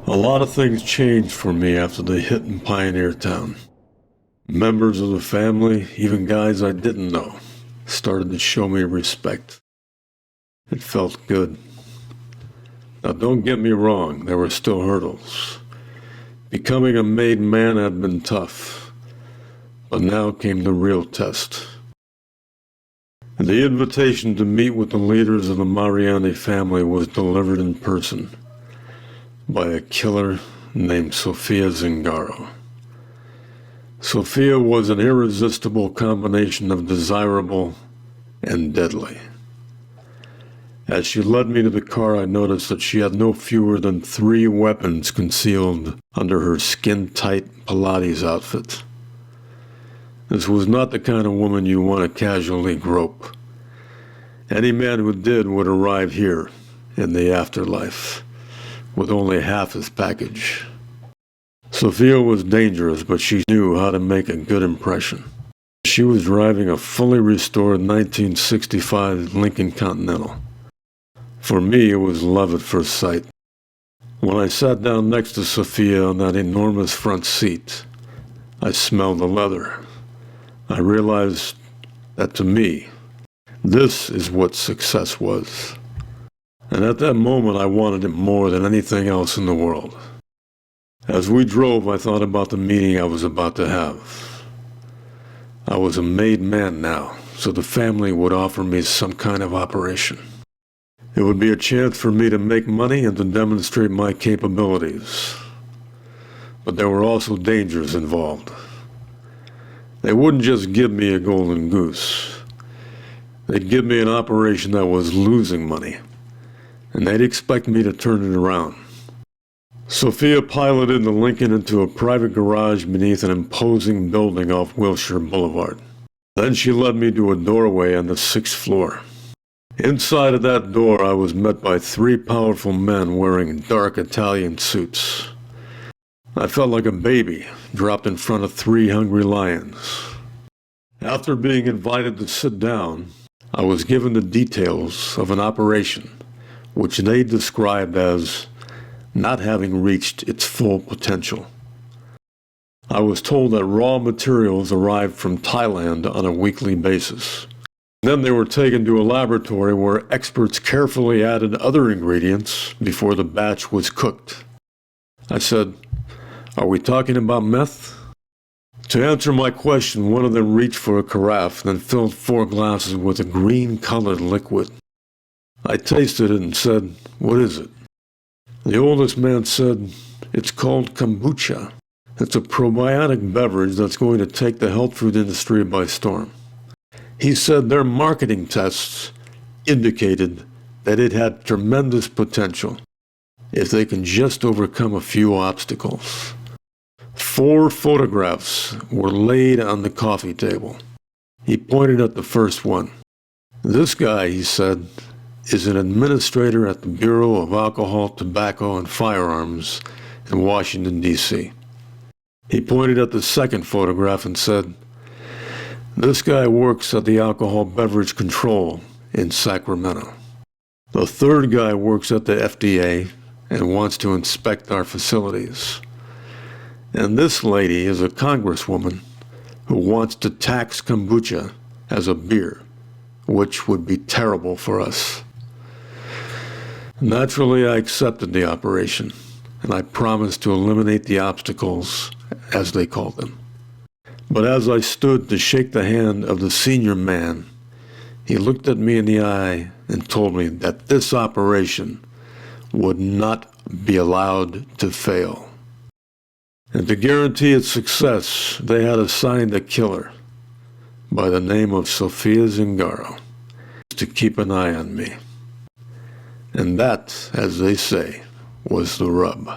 A lot of things changed for me after the hit in Pioneer Town. Members of the family, even guys I didn't know, started to show me respect. It felt good. Now don't get me wrong, there were still hurdles. Becoming a made man had been tough, but now came the real test. The invitation to meet with the leaders of the Mariani family was delivered in person by a killer named Sofia Zingaro. Sofia was an irresistible combination of desirable and deadly. As she led me to the car, I noticed that she had no fewer than 3 weapons concealed under her skin-tight Pilates outfit. This was not the kind of woman you want to casually grope. Any man who did would arrive here in the afterlife with only half his package. Sofia was dangerous, but she knew how to make a good impression. She was driving a fully restored 1965 Lincoln Continental. For me, it was love at first sight. When I sat down next to Sofia on that enormous front seat, I smelled the leather. I realized that to me, this is what success was. And at that moment, I wanted it more than anything else in the world. As we drove, I thought about the meeting I was about to have. I was a made man now, so the family would offer me some kind of operation. It would be a chance for me to make money and to demonstrate my capabilities. But there were also dangers involved. They wouldn't just give me a golden goose. They'd give me an operation that was losing money, and they'd expect me to turn it around. Sofia piloted the Lincoln into a private garage beneath an imposing building off Wilshire Boulevard. Then she led me to a doorway on the 6th floor. Inside of that door, I was met by 3 powerful men wearing dark Italian suits. I felt like a baby dropped in front of 3 hungry lions. After being invited to sit down, I was given the details of an operation which they described as not having reached its full potential. I was told that raw materials arrived from Thailand on a weekly basis. Then they were taken to a laboratory where experts carefully added other ingredients before the batch was cooked. I said, "Are we talking about meth?" To answer my question, one of them reached for a carafe, then filled 4 glasses with a green-colored liquid. I tasted it and said, "What is it?" The oldest man said, "It's called kombucha. It's a probiotic beverage that's going to take the health food industry by storm." He said their marketing tests indicated that it had tremendous potential if they can just overcome a few obstacles. 4 photographs were laid on the coffee table. He pointed at the first one. "This guy," he said, "is an administrator at the Bureau of Alcohol, Tobacco, and Firearms in Washington, D.C. He pointed at the second photograph and said, "This guy works at the Alcohol Beverage Control in Sacramento. The third guy works at the FDA and wants to inspect our facilities. And this lady is a congresswoman who wants to tax kombucha as a beer, which would be terrible for us." Naturally, I accepted the operation, and I promised to eliminate the obstacles, as they called them. But as I stood to shake the hand of the senior man, he looked at me in the eye and told me that this operation would not be allowed to fail. And to guarantee its success, they had assigned a killer by the name of Sofia Zingaro to keep an eye on me. And that, as they say, was the rub.